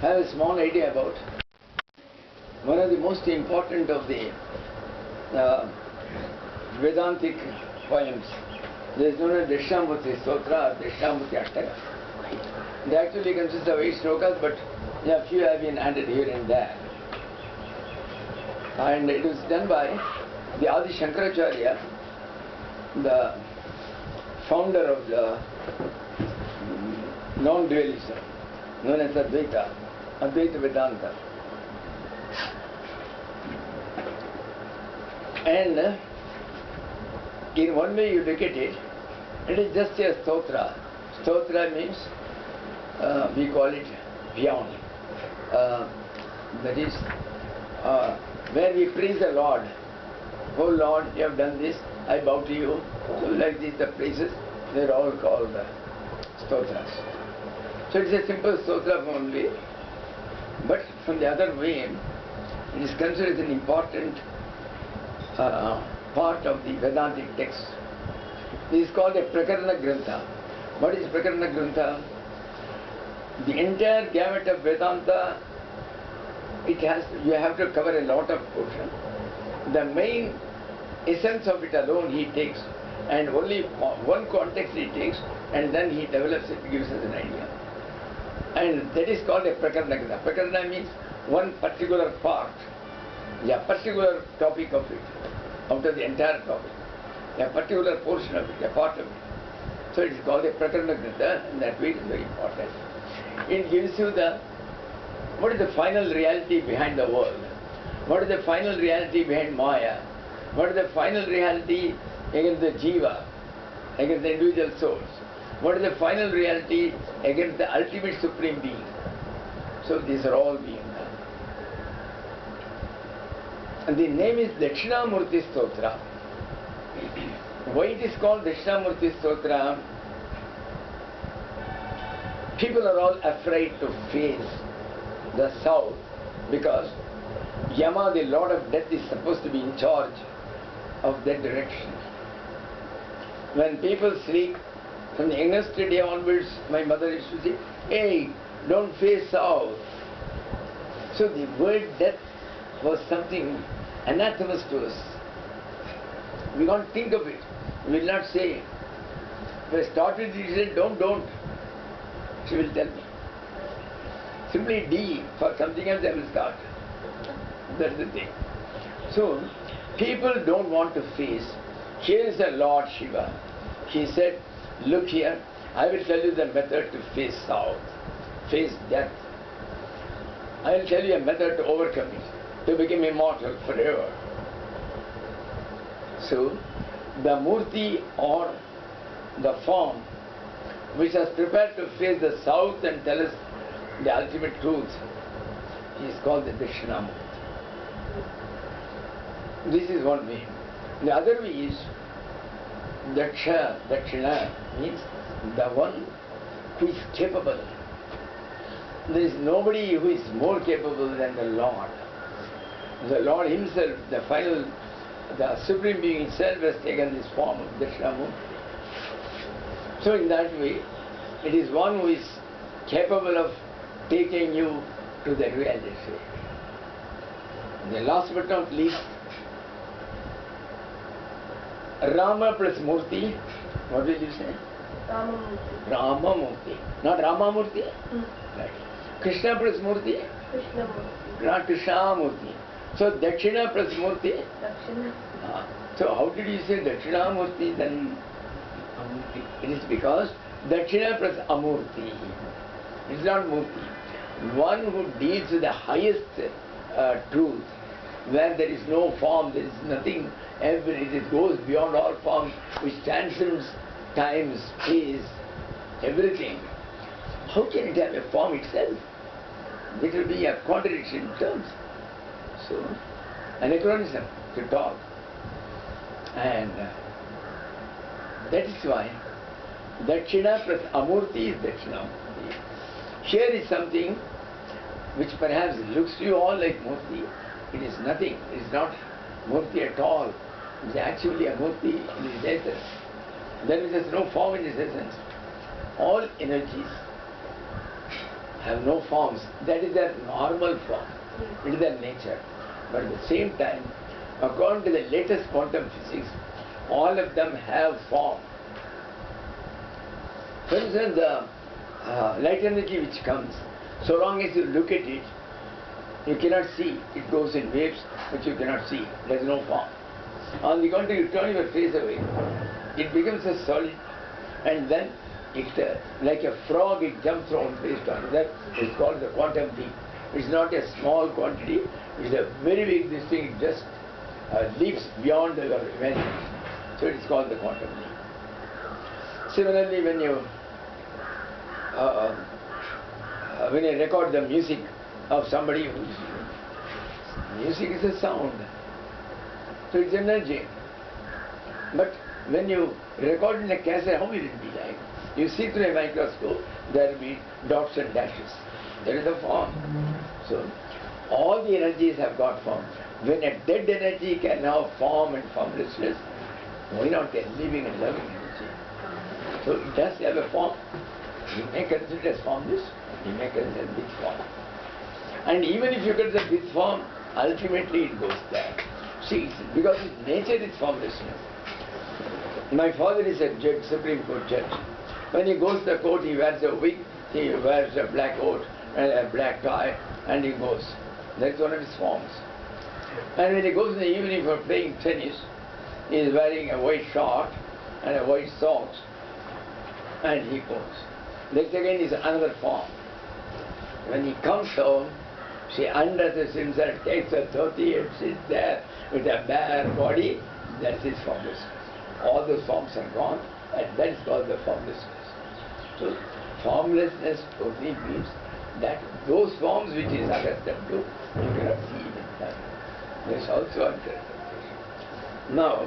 have a small idea about one of the most important of the Vedantic poems. There is known as Dakshinamurti Stotra or Dakshinamurti Ashtaka. They actually consist of 8 slokas, but a few have been added here and there. And it was done by the Adi Shankaracharya, the founder of the non-dualism, known as Advaita Vedanta. And in one way you look at it, it is just a stotra. Stotra means, we call it beyond. That is, where we praise the Lord. Oh Lord, you have done this, I bow to you. So like this, the praises, they are all called stotras. So it is a simple stotra only. But from the other way, it is considered an important part of the Vedantic text. This is called a Prakarana Grantha. What is Prakarana Grantha? The entire gamut of Vedanta, you have to cover a lot of portion. The main essence of it alone he takes, and only one context he takes, and then he develops it, gives us an idea. And that is called a Prakarana Grantha. Prakarana means one particular part, a particular topic of it, out of the entire topic, a particular portion of it, a part of it. So it is called a Prakarana Grantha, and that way it is very important. It gives you what is the final reality behind the world, what is the final reality behind Maya, what is the final reality against the Jiva, against the individual souls, what is the final reality against the ultimate Supreme Being. So these are all being done. And the name is Dakshinamurti Stotra. Why it is called Dakshinamurti Stotra? People are all afraid to face the south because Yama, the Lord of Death, is supposed to be in charge of that direction. When people sleep, from the youngest day onwards, my mother used to say, hey, don't face south. So the word death was something anathemas to us. We can't think of it. We will not say. If I started, he said, don't. She will tell me. Simply D, for something else I will start. That's the thing. So, people don't want to face. Here is the Lord Shiva. He said, look here, I will tell you the method to face south, face death. I will tell you a method to overcome it, to become immortal forever. So, the Murti or the form which has prepared to face the south and tell us the ultimate truth is called the Dakshinamurti. This is one way. The other way is Dakshina means the one who is capable. There is nobody who is more capable than the Lord. The Lord himself, the Supreme Being himself has taken this form of Dakshinamurti. So in that way, it is one who is capable of taking you to the reality. The last but not least, Rama plus Murti, what will you say? Ramamurti. Ramamurti. Not Ramamurti? Right. Krishna plus Murti? Krishnamurti. Not Krishnamurti. So Dakshina plus Murti? Dakshina. So how did you say Dakshinamurti then? Amurti. It is because Dakshina plus Amurti. It is not Murti. One who deals with the highest truth, where there is no form, there is nothing, it goes beyond all forms, which transcends time, space, everything. How can it have a form itself? It will be a contradiction in terms. So, anachronism to talk. And that is why Dakshina plus Amurti is Dakshinamurti. Here is something which perhaps looks to you all like Murti. It is nothing. It is not Murti at all. It is actually a Murti in its essence. There is no form in its essence. All energies have no forms. That is their normal form. It is their nature. But at the same time, according to the latest quantum physics, all of them have form. For instance, the light energy which comes, so long as you look at it, you cannot see. It goes in waves, but you cannot see. There is no form. On the contrary, you turn your face away, it becomes a solid, and then it, like a frog, it jumps from one place to another. It's called the quantum leap. It's not a small quantity. It's a very big this thing. It just leaps beyond your imagination. So it is called the quantum leap. Similarly, when you record the music of somebody who's music is a sound, so it's energy. But when you record in a cassette, how will it be like? You see through a microscope, there will be dots and dashes. That is the form. So all the energies have got form. When a dead energy can have form and formlessness, why not a living and loving energy? So it does have a form. You may consider it as formless, you may consider it with form. And even if you consider it with form, ultimately it goes there. See, because its nature is formlessness. My father is a judge, Supreme Court judge. When he goes to the court, he wears a wig, he wears a black coat and a black tie, and he goes. That's one of his forms. And when he goes in the evening for playing tennis, he is wearing a white short and a white socks, and he goes. That again is another form. When he comes home, she undresses himself, takes a dhoti and sits there with a bare body. That's his formlessness. All those forms are gone, and that is called the formlessness. So formlessness totally means that those forms which is accustomed to, you cannot see it in time. There is also interpretation. Now,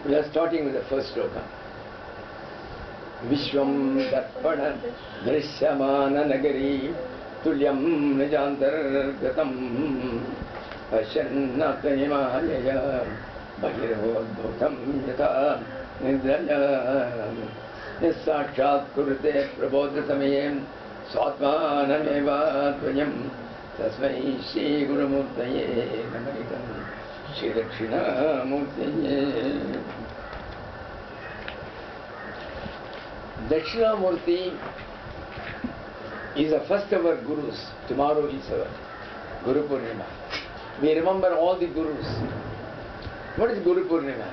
we are starting with the first sloka. Vishwam darpana drishyamana nagari tulyam nijantar gatam pasyanata himalaya bhagirvodbhutam yata nidraya sakshat kurute prabodha samayem swatmanameva tvayam tasmai Shri Gurumurtaye namaikam Shri Dakshinamurti. Dakshinamurti is the first of our Gurus. Tomorrow is our Guru Purnima. We remember all the Gurus. What is Guru Purnima?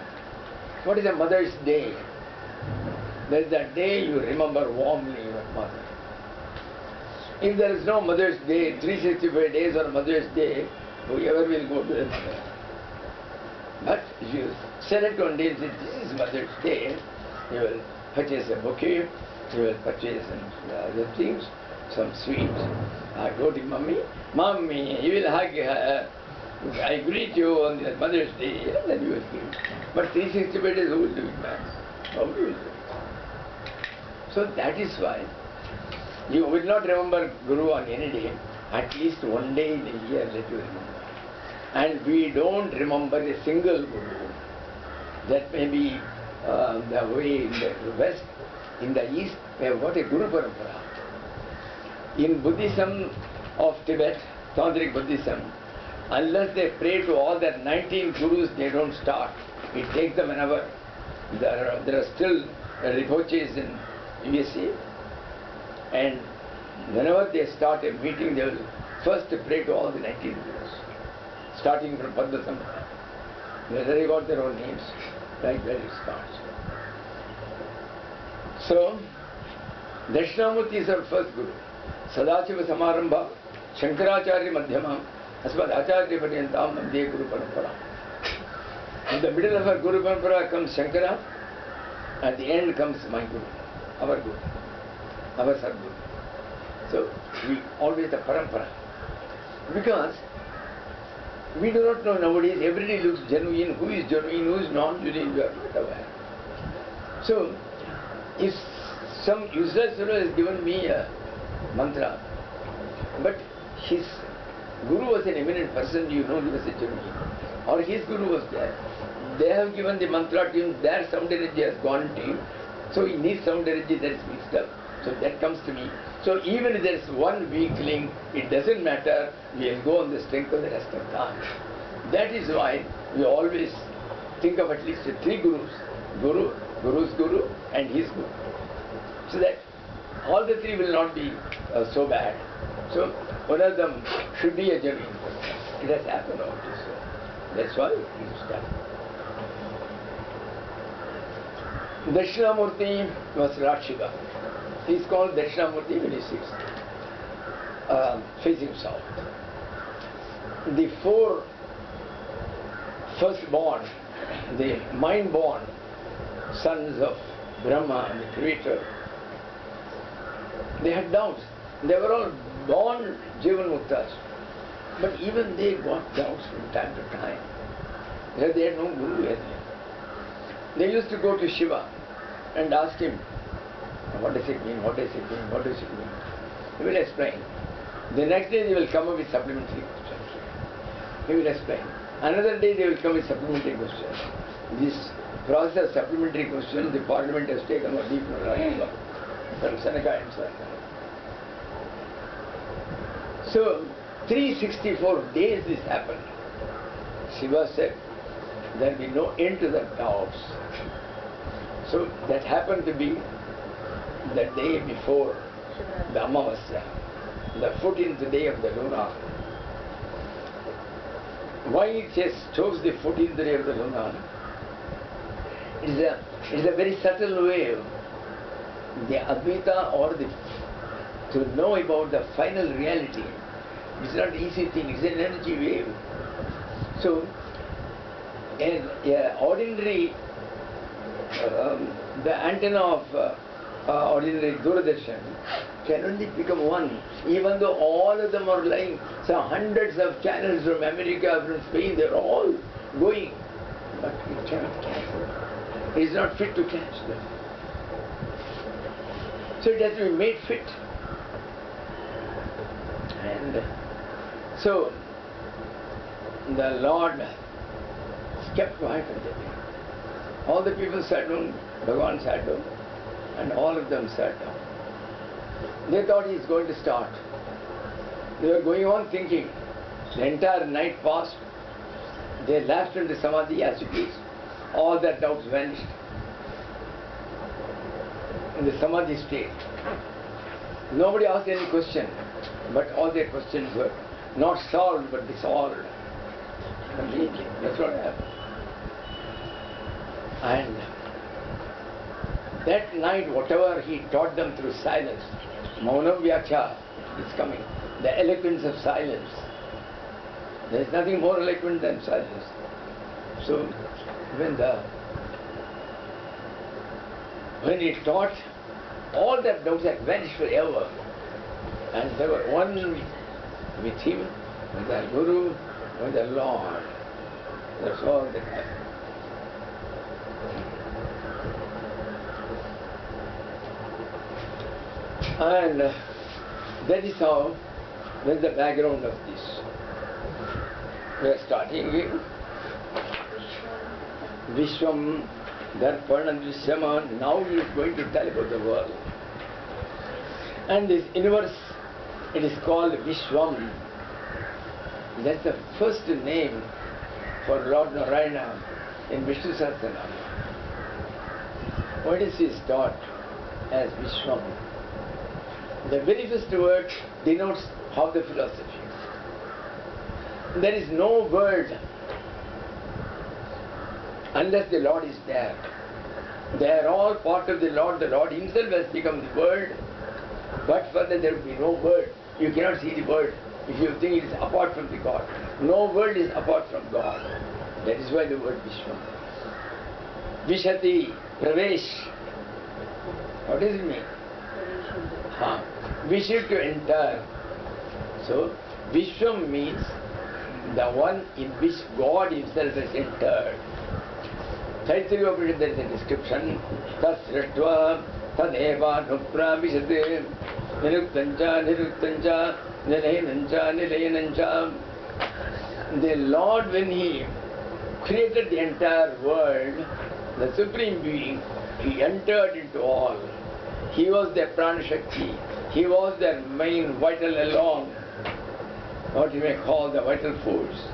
What is a Mother's Day? That is the day you remember warmly your mother. If there is no Mother's Day, 365 days on Mother's Day, whoever will go to the mother. But if you select one day and say, this is Mother's Day, you will purchase a bouquet, you will purchase some other things, some sweets. I go to Mummy, Mummy, you will hug her. I greet you on the Mother's Day, and then you will give. But 365 days, who will do it, man? Nobody will do it. So that is why you will not remember Guru on any day, at least one day in a year let you remember. And we don't remember a single Guru. That may be the way in the West. In the East, we have got a Guru Parampara. In Buddhism of Tibet, Tantric Buddhism, unless they pray to all their 19 Gurus, they don't start. It takes them an hour. There are still Rinpoches in USA, and whenever they start a meeting, they will first pray to all the 19 Gurus, starting from Padmasambhava. They got their own names, like where it starts. So, Dakshinamurti is our first Guru. Sadashiva Samarambha, Shankaracharya Madhyamam, Asmad Acharya Paryantam, Madhya Guru Parampara. In the middle of our Guru Parampara comes Shankara, at the end comes my Guru, our Guru, our Sadguru. So, we always the Parampara. Because we do not know nowadays, everybody looks genuine, who is non-genuine, we are not aware. So, if some useless fellow has given me a mantra, but his Guru was an eminent person, you know he was a genuine, or his Guru was there, they have given the mantra to him, their sound energy has gone to him, so he needs sound energy that is mixed up. So that comes to me. So even if there is one weak link, it doesn't matter, we will go on the strength of the rest of the army. That is why we always think of at least three gurus. Guru, Guru's Guru and his Guru. So that all the three will not be so bad. So one of them should be a genuine person. It has happened always. So that's why it is done. Dakshinamurti was Rakshiva. He is called Dakshinamurti when he sits facing south. The four firstborn, the mind-born sons of Brahma, the creator, they had doubts. They were all born Jivan Muktas. But even they got doubts from time to time. Because they had no Guru yet. They used to go to Shiva and ask him, what does it mean, what does it mean, what does it mean? He will explain. The next day they will come up with supplementary questions. He will explain. Another day they will come with supplementary questions. This process of supplementary questions, the parliament has taken a deep knowledge from Sanaka and Sanaka. So, 364 days this happened. Shiva said, there will be no end to the doubts. So, that happened to be the day before the Amavasya, the 14th day of the lunar. Why it chose the 14th day of the lunar? It is a very subtle way. The Advaita or to know about the final reality. It's not an easy thing, it's an energy wave. So, an ordinary, the antenna of ordinary Doordarshan can only become one, even though all of them are lying. So hundreds of channels from America, from Spain, they're all going. But it cannot catch them. It is not fit to catch them. So it has to be made fit. And so the Lord kept quiet on the day. All the people sat down, Bhagavan sat down, and all of them sat down. They thought he is going to start. They were going on thinking. The entire night passed. They lapsed into Samadhi as it is. All their doubts vanished in the Samadhi state. Nobody asked any question, but all their questions were not solved but dissolved completely. That's what happened. And that night, whatever he taught them through silence, Maunam Vyakya is coming, the eloquence of silence. There is nothing more eloquent than silence. So, when he taught, all their doubts had vanished forever. And they were one with him, with their Guru, with their Lord. That's all that happened. And that is how, that's the background of this. We are starting with Vishwam Darpana Drishyama. Now he is going to tell about the world. And this universe, it is called Vishwam. That's the first name for Lord Narayana in Vishnu Sahasranama. What is his taught as Vishwam? The very first word denotes how the philosophy is. There is no word unless the Lord is there. They are all part of the Lord. The Lord himself has become the word. But further there will be no word. You cannot see the word if you think it is apart from the God. No word is apart from God. That is why the word Vishwam. Vishati, Pravesh. What does it mean? Vishya, to enter. So, Vishwam means the one in which God himself has entered. Taittiriya Upanishad, there is a description. Tasratva tadeva nupra vishate niruktancha niruktancha nilayanancha nilayanancha. The Lord, when he created the entire world, the Supreme Being, he entered into all. He was the Prana Shakti. He was their main vital along, what you may call the vital force.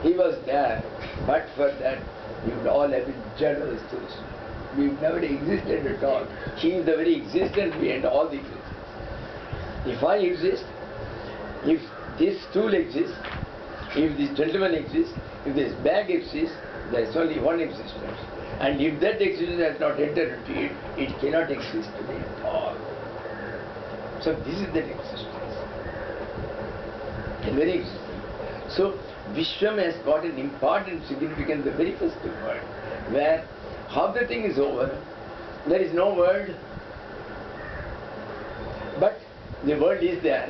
He was there, but for that, we would all have been journalists to this. We would never existed at all. He is the very existence behind all the existence. If I exist, if this stool exists, if this gentleman exists, if this bag exists, there is only one existence. And if that existence has not entered into it, it cannot exist today at all. So this is that existence. The very existence. So Vishwam has got an important significance, the very first word, where half the thing is over, there is no world, but the world is there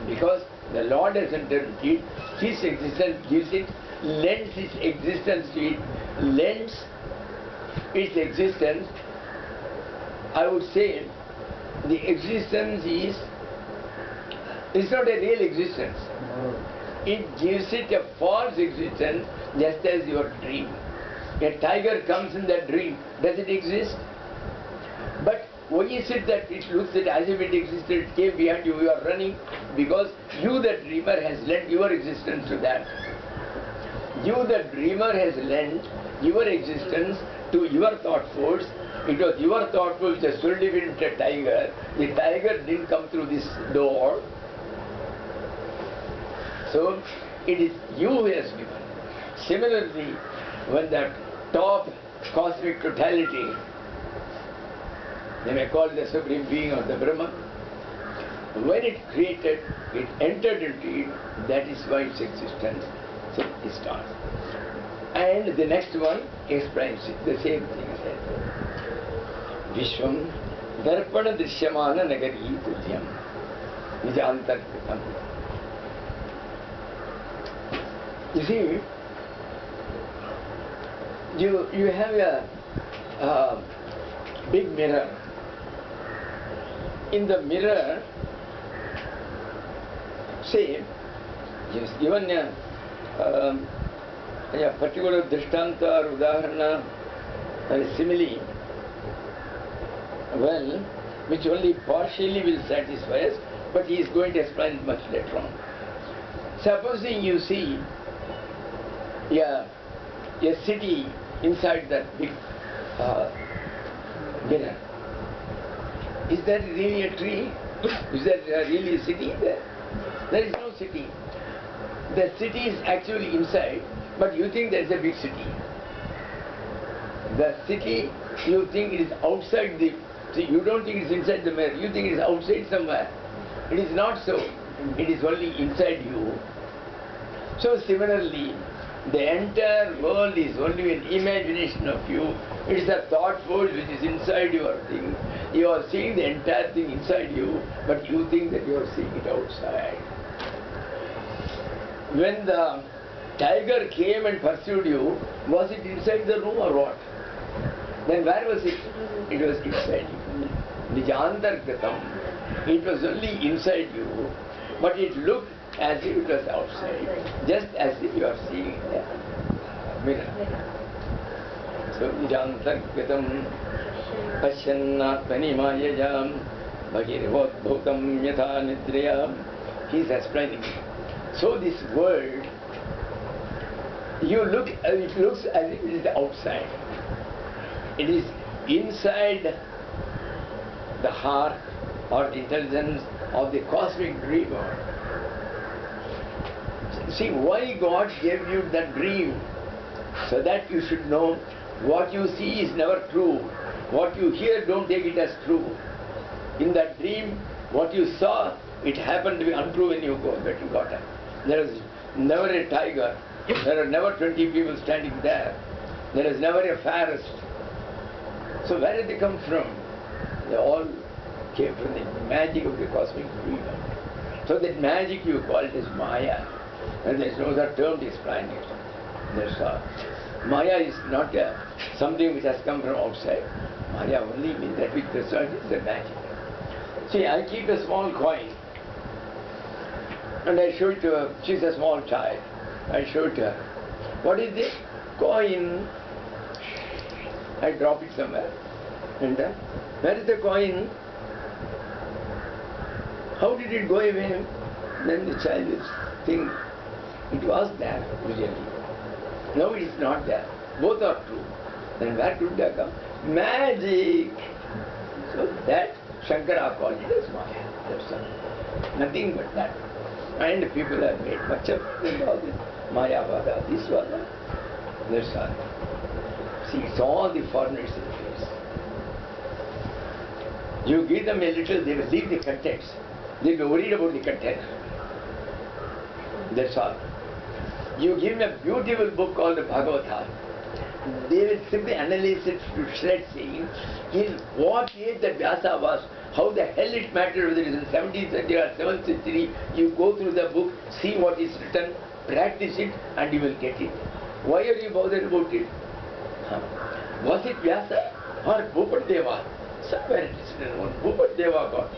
because the Lord has entered into it, His existence gives it, lends its existence to it, lends its existence. I would say the existence is, it's not a real existence. It gives it a false existence, just as your dream. A tiger comes in that dream. Does it exist? But why is it that it looks as if it existed, it came behind you, you are running? Because you, the dreamer, has lent your existence to that. You, the dreamer, has lent your existence to your thought force. It was your thought force which has solidified a tiger. The tiger didn't come through this door. So, it is you who has given. Similarly, when that top cosmic totality, they may call it the Supreme Being or the Brahman, when it created, it entered into it, that is why its existence. So, it starts. And the next one explains it, the same thing as that. Vishwam Darpana Drishyamana Nagari Tulyam Nijantarkritam. You see, you have a big mirror. In the mirror, say, yes, given a particular drishtanta or udaharana or simile, well, which only partially will satisfy us, but he is going to explain it much later on. Supposing you see a city inside that big mirror. Is that really a tree? Is that really a city there? There is no city. The city is actually inside, but you think there is a big city. The city, you think it is outside the... See, you don't think it is inside the mirror, you think it is outside somewhere. It is not so. It is only inside you. So similarly, the entire world is only an imagination of you. It is a thought force which is inside your thing. You are seeing the entire thing inside you, but you think that you are seeing it outside. When the tiger came and pursued you, was it inside the room or what? Then where was it? It was inside you. Nijantarkritam. It was only inside you, but it looked as if it was outside, just as if you are seeing a mirror. So, Nijantarkritam Pashyannatmani Mayajam Bhagirvodbhutam Yatha Nidriyam. He is explaining. So this world, it looks as if it is outside. It is inside the heart or the intelligence of the cosmic dreamer. See, why God gave you that dream? So that you should know what you see is never true. What you hear, don't take it as true. In that dream, what you saw, it happened to be untrue when you got up. There is never a tiger. There are never 20 people standing there. There is never a forest. So where did they come from? They all came from the magic of the cosmic dreamer. So that magic you call it as Maya. And there is no other term to explain it. That's all. Maya is not something which has come from outside. Maya only means that which results is the magic. See, I keep a small coin and I show it to her. She's a small child. I show it to her. What is this? Coin. I drop it somewhere. And where is the coin? How did it go away? Then the child will think it was there really. No, it is not there. Both are true. Then where could that come? Magic! So that Shankara called it as Maya. That's all. Nothing but that. And people have made much of all this. Mayavada, this Vada. That's all. See, it's all the foreigners in the face. You give them a little, they will leave the contents. They will be worried about the content. That's all. You give them a beautiful book called the Bhagavata. They will simply analyze it to shreds, saying, in what age that Vyasa was, how the hell it mattered whether it is in 17th century or 7th century. You go through the book, see what is written, practice it, and you will get it. Why are you bothered about it? Was it Vyasa or Bhupadeva? Somewhere it is written, Bhupadeva got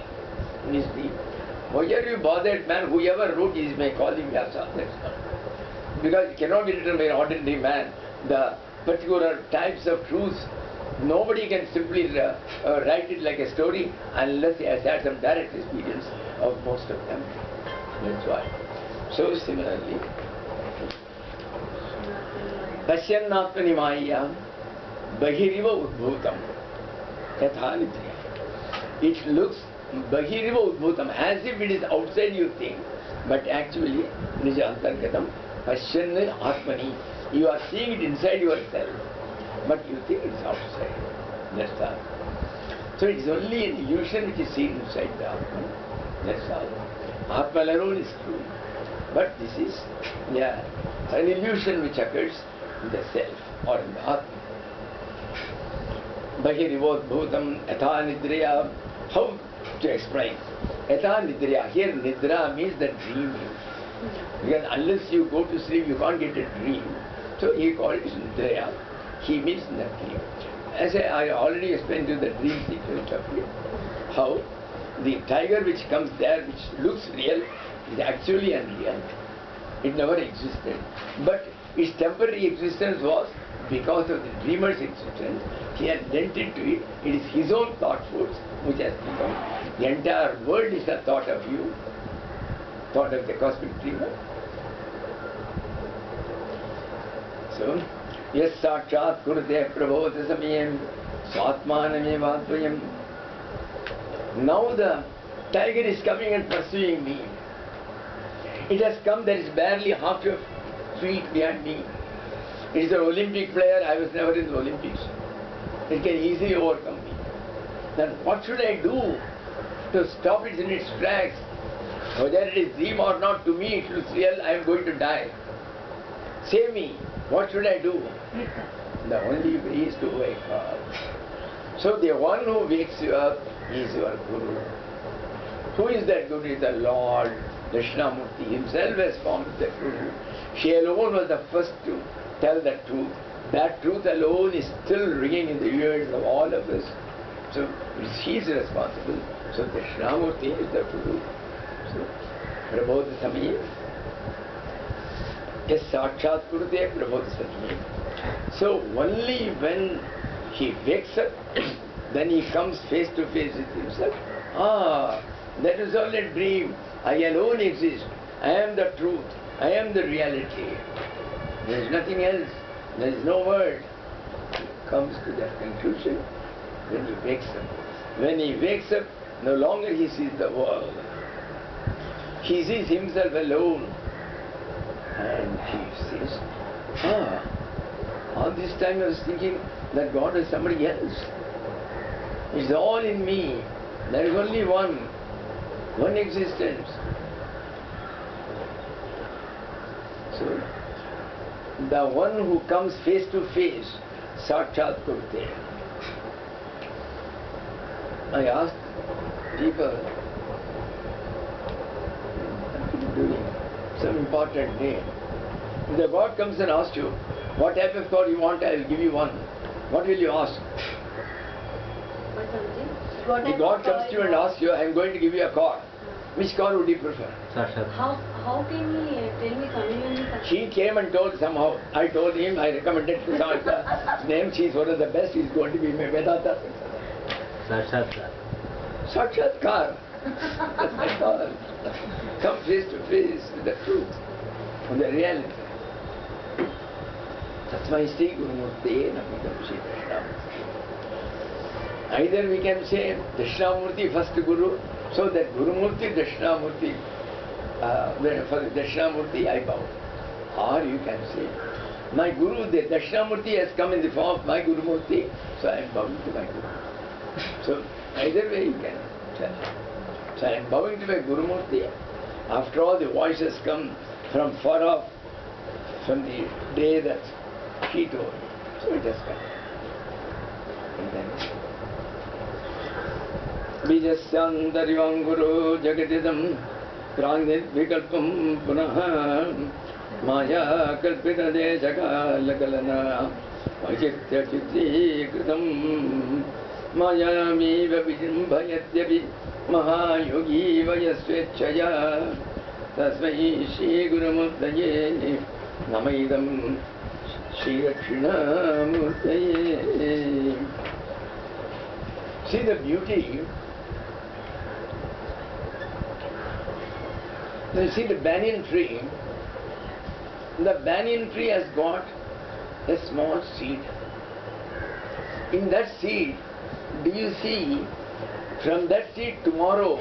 his name. Why are you bothered, man? Whoever wrote his may call him Vyasa. That's all. Because it cannot be written by an ordinary man. The particular types of truths, nobody can simply write it like a story unless he has had some direct experience of most of them. That's why. So similarly, Pashyannatmani Maya Bahiriva Udbhutam Yatha Nidriya. It looks Bahiriva Udbhutam, as if it is outside you think, but actually Nija Antargatam Pashyanna Atmani. You are seeing it inside yourself, but you think it's outside. That's all. So it is only an illusion which is seen inside the Atman. That's all. Atman alone is true. But this is an illusion which occurs in the self or in the Atman. Bahirivod Bhutam Atha Nidriya. How to explain? Atha Nidriya. Here Nidra means the dreaming. Because unless you go to sleep, you can't get a dream. So he called it Nidriya. He means nothing. As I already explained to you the dream sequence of it, how the tiger which comes there, which looks real, is actually unreal. It never existed. But its temporary existence was because of the dreamer's existence. He has lent it to it. It is his own thought force which has become. The entire world is the thought of you, thought of the cosmic dreamer. So, yes, Sakshat Gurudev Prabodha Samayam Swatmanam Evadvayam. Now the tiger is coming and pursuing me. It has come, there is barely half a feet behind me. It is an Olympic player, I was never in the Olympics. It can easily overcome me. Then what should I do to stop it in its tracks? Whether it is dream or not, to me it looks real, I am going to die. Save me. What should I do? The only way is to wake up. So the one who wakes you up is your Guru. Who is that Guru? Is the Lord. Dakshinamurti himself has formed the Guru. She alone was the first to tell the truth. That truth alone is still ringing in the ears of all of us. So she is responsible. So Dakshinamurti is the Guru. So Prabodha Samayam. Yes, Sakshat Gurudev Prabodha Samayam. So only when he wakes up, then he comes face to face with himself. That is all a dream. I alone exist. I am the truth. I am the reality. There is nothing else. There is no word. He comes to that conclusion when he wakes up. When he wakes up, no longer he sees the world. He sees himself alone. And he says, all this time I was thinking that God is somebody else. It's all in me. There is only one existence. So, the one who comes face to face, Sakshat Gurudev. I asked people, what are you doing? Some important day. If the God comes and asks you, what type of car you want, I will give you one. What will you ask? If God comes to you and asks you, I am going to give you a car, which car would you prefer? How can he tell me conveniently? He came and told somehow. I told him, I recommended to Sanyasa. Name, she is one of the best, he is going to be my Vedanta. Sakshatkar. Sakshatkar. That's all. Come face to face with the truth, with the reality. Tasmai Sri Gurumurti Namidam Sri Dakshinamurti. Either we can say Dakshinamurti first Guru, so that Gurumurti Dakshinamurti, for the Dakshinamurti I bow. Or you can say, my Guru, the Dakshinamurti has come in the form of my Gurumurti, so I am bowing to my Guru. So either way you can tell. So I am bowing to my Gurumurti. After all, the voice has come from far off, from the day that he told. So it has come. And then Bijasyandarivang Guru Jagadidam Prangit Vikalpam Punaha Maya Kalpita Deshaka Lakalana Ajitya Chitti Kritam Maya Miva Vijambhayatyavi Mahayogi Vayasvechaya Tasmai Shri Gurumurtaye Namaidam Sri Dakshinamurtaye. See the beauty. You see the banyan tree. The banyan tree has got a small seed. In that seed, do you see from that seed tomorrow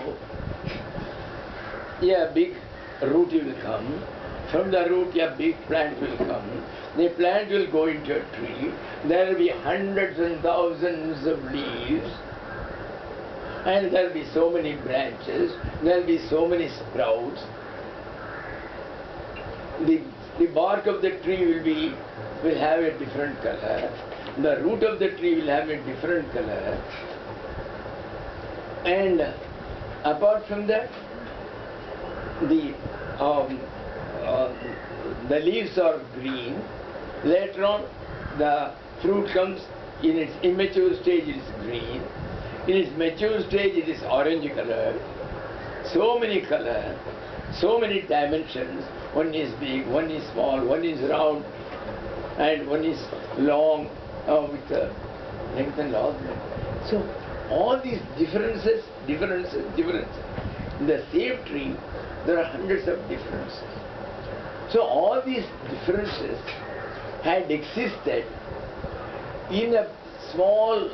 a big root will come. From the root a big plant will come. The plant will go into a tree. There will be hundreds and thousands of leaves. And there will be so many branches. There will be so many sprouts. The bark of the tree will have a different color. The root of the tree will have a different color. And apart from that, the leaves are green. Later on, the fruit comes in its immature stage, it is green. In its mature stage, it is orange color. So many colors, so many dimensions. One is big, one is small, one is round, and one is long with length and long. So all these differences. In the same tree, there are hundreds of differences. So all these differences had existed in a small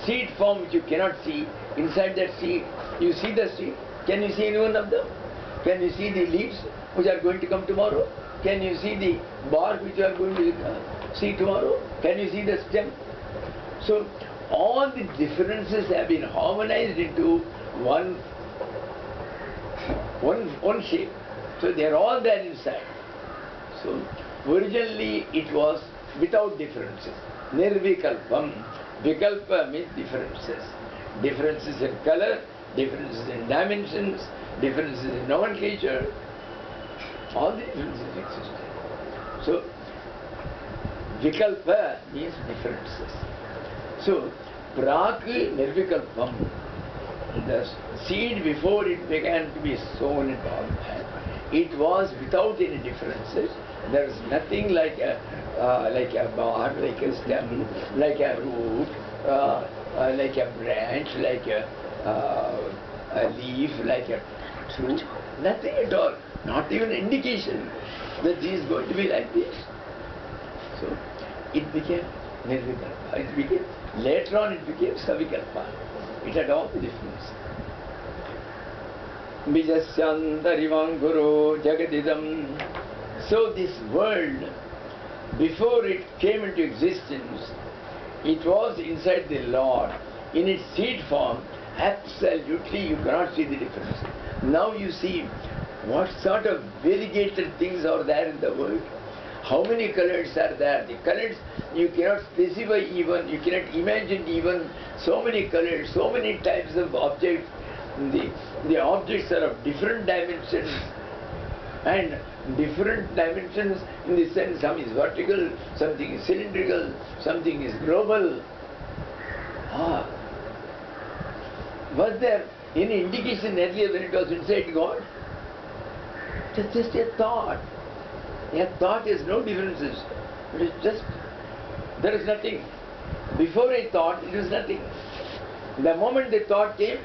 seed form which you cannot see. Inside that seed, you see the seed. Can you see any one of them? Can you see the leaves which are going to come tomorrow? Can you see the bark which you are going to see tomorrow? Can you see the stem? So all the differences have been harmonized into one shape. So they are all there inside. So originally it was without differences. Nirvikalpam. Vikalpa means differences. Differences in color, differences in dimensions, differences in nomenclature. All the differences existed. So Vikalpa means differences. So Prak Nirvikalpam. The seed before it began to be sown and all that, it was without any differences. There is nothing like a bark, like a stem, like a root, like a branch, like a leaf, like a fruit. Nothing at all. Not even indication that this is going to be like this. So it became Nirvikalpa. Later on it became Savikalpa. It had all the difference. Bijasyandarivang Guru Jagadidam. So this world, before it came into existence, it was inside the Lord. In its seed form, absolutely you cannot see the difference. Now you see what sort of variegated things are there in the world. How many colors are there? The colors you cannot specify even, you cannot imagine even so many colors, so many types of objects. The objects are of different dimensions and different dimensions in the sense some is vertical, something is cylindrical, something is global. Was there any indication earlier when it was inside God? It was just a thought. A thought has no differences. It is just, there is nothing. Before a thought, it was nothing. The moment the thought came,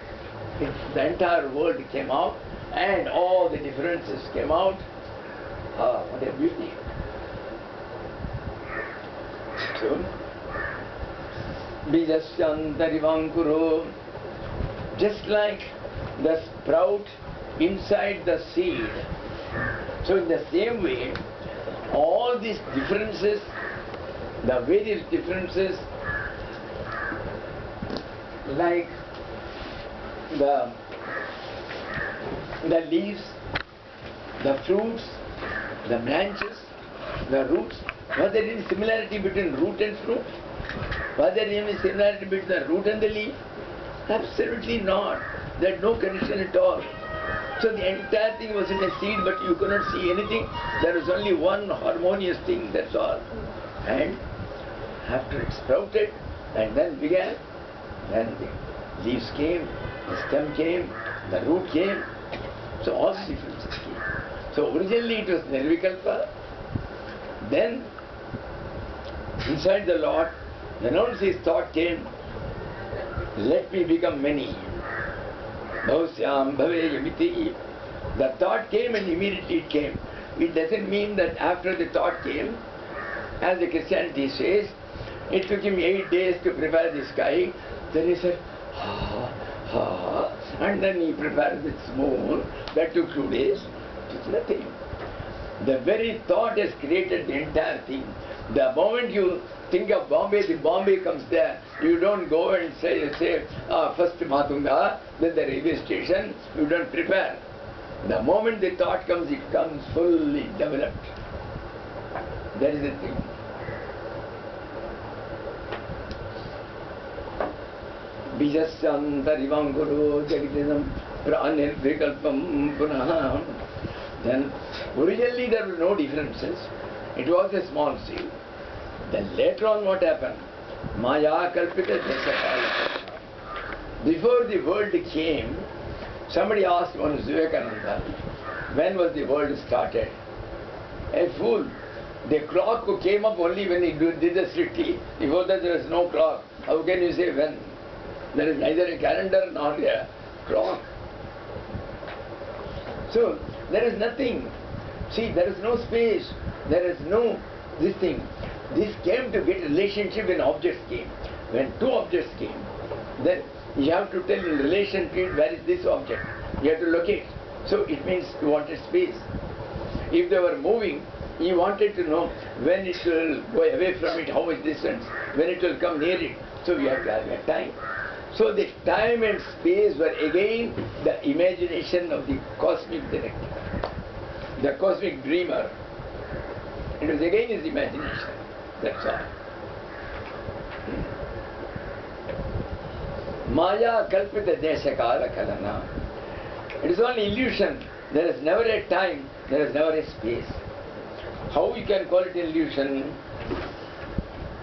The entire world came out and all the differences came out. Ah, what a beauty. So, Bijasyantarivankuro, just like the sprout inside the seed. So in the same way, all these differences, the various differences, like the leaves, the fruits, the branches, the roots, was there any similarity between root and fruit? Was there any similarity between the root and the leaf? Absolutely not. There is no connection at all. So the entire thing was in a seed, but you cannot see anything. There was only one harmonious thing, that's all. And after it sprouted and then began, then the leaves came, the stem came, the root came. So all the differences came. So originally it was Nirvikalpa. Then inside the Lord, then only his thought came, let me become many. Bhausyam bhaveyamiti. The thought came and immediately it came. It doesn't mean that after the thought came, as the Christianity says, it took him 8 days to prepare the sky. Then he said, and then he prepared with small. That took 2 days. It's nothing. The very thought has created the entire thing. The moment you think of Bombay, the Bombay comes there. You don't go and say first Matunga, then the railway station. You don't prepare. The moment the thought comes, it comes fully developed. That is the thing. Bijasyantarivam guru jagadisam pranirvikalpam punah. Then originally there were no differences. It was a small seed. Then later on what happened? Maya kalpita dasakala. Before the world came, somebody asked one Vivekananda, when was the world started? A fool. The clock came up only when he did the Sriti. Before that there was no clock. How can you say when? There is neither a calendar nor a clock. So there is nothing. See, there is no space. There is no this thing. This came to get relationship when objects came. When two objects came, then you have to tell in relation to it where is this object. You have to locate. So it means you wanted space. If they were moving, you wanted to know when it will go away from it, how much distance, when it will come near it. So you have to have a time. So the time and space were again the imagination of the cosmic director, the cosmic dreamer. It was again his imagination. That's all. Maya kalpita deshakala kalana. It is only illusion. There is never a time, there is never a space. How you can call it illusion?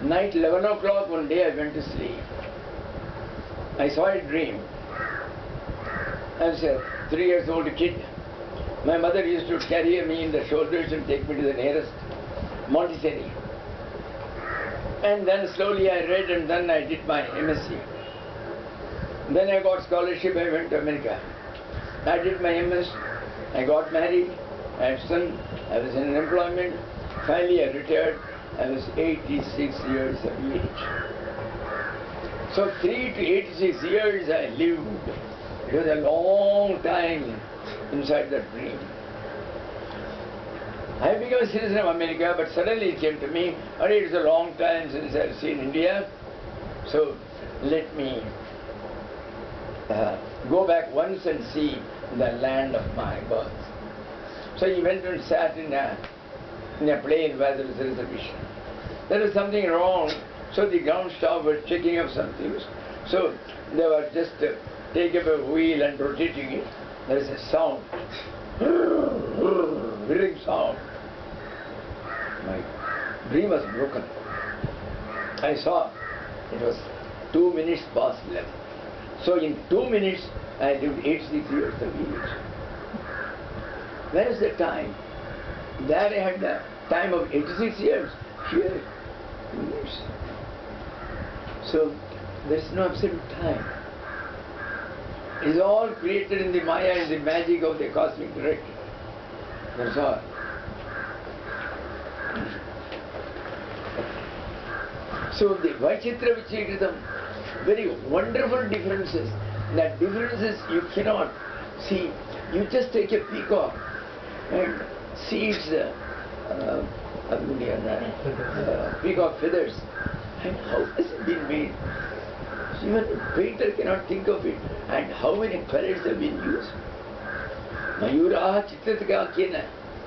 Night 11 o'clock one day I went to sleep. I saw a dream. I was a 3 years old kid. My mother used to carry me in the shoulders and take me to the nearest Montessori. And then slowly I read and then I did my MSc. Then I got scholarship, I went to America. I did my MS, I got married, I had son, I was in employment. Finally I retired, I was 86 years of age. So 3 to 86 years I lived. It was a long time inside that dream. I became a citizen of America, but suddenly it came to me, and it is a long time since I have seen India, so let me go back once and see the land of my birth. So he went and sat in a plane where there was a reservation. There was something wrong, so the ground staff were checking up some things. So they were just taking up a wheel and rotating it. There is a sound, whirring sound. My dream was broken. I saw it was 2 minutes past 11. So in 2 minutes I lived 86 years of age. Where is the time? There I had the time of 86 years. Here, 2 minutes. So there is no absolute time. It is all created in the Maya and the magic of the cosmic director. That's all. So the Vaichitra Vichikritam, very wonderful differences. That differences you cannot see. You just take a peacock and see its peacock feathers. And how has it been made? Even a painter cannot think of it. And how many colors have been used? Mayuraha Chitrataka Kena.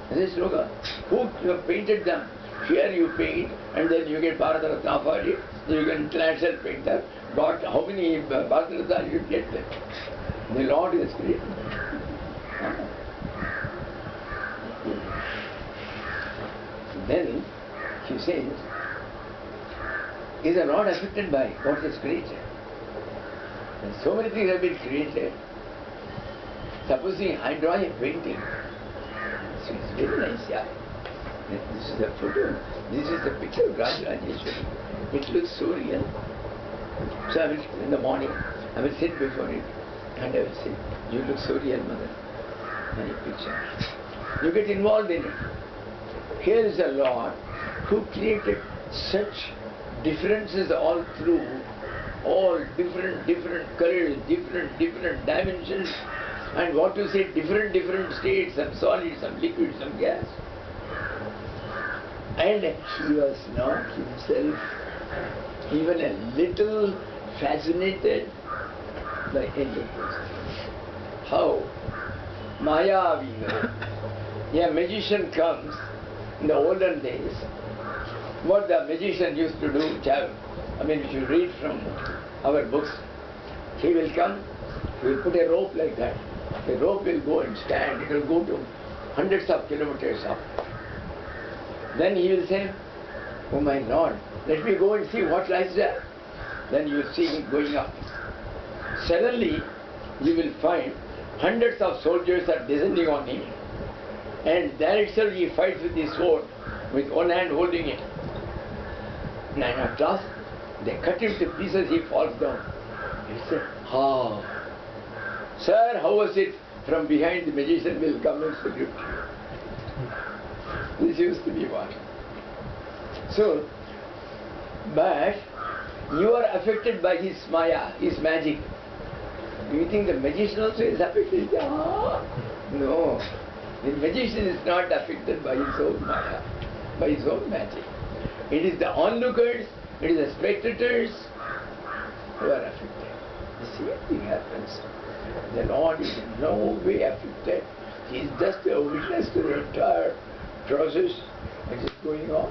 This is slogan. Who painted them? Here you paint and then you get Bharata Ratna for it. You get international painter. God, how many Bharata Ratna you get there? The Lord is created. Then he says, is not affected by what is created. And so many things have been created. Supposing I draw a painting, so it's very nice, yeah. This is the photo, this is the picture of Rajeshwari. It looks so real. So I will, in the morning, I will sit before it and I will say, you look so real, mother. And a picture. You get involved in it. Here is a Lord who created such differences all through, all different colors, different dimensions, and what to say, different states, some solid, some liquid, some gas. And he was not himself even a little fascinated by any of those. How? Maya we know. A magician comes in the olden days. What the magician used to do, if you read from our books, he will come, he will put a rope like that. The rope will go and stand, it will go to hundreds of kilometers up. Then he will say, oh my Lord, let me go and see what lies there. Then you will see him going up. Suddenly, you will find hundreds of soldiers are descending on him. And there itself he fights with his sword, with one hand holding it. And at last, they cut him to pieces, he falls down. He said, sir, how was it? From behind the magician will come and salute you. This used to be one. So, but you are affected by his maya, his magic. Do you think the magician also is affected? No. The magician is not affected by his own maya, by his own magic. It is the onlookers, it is the spectators who are affected. The same thing happens. The Lord is in no way affected. He is just a witness to the entire process that is going on.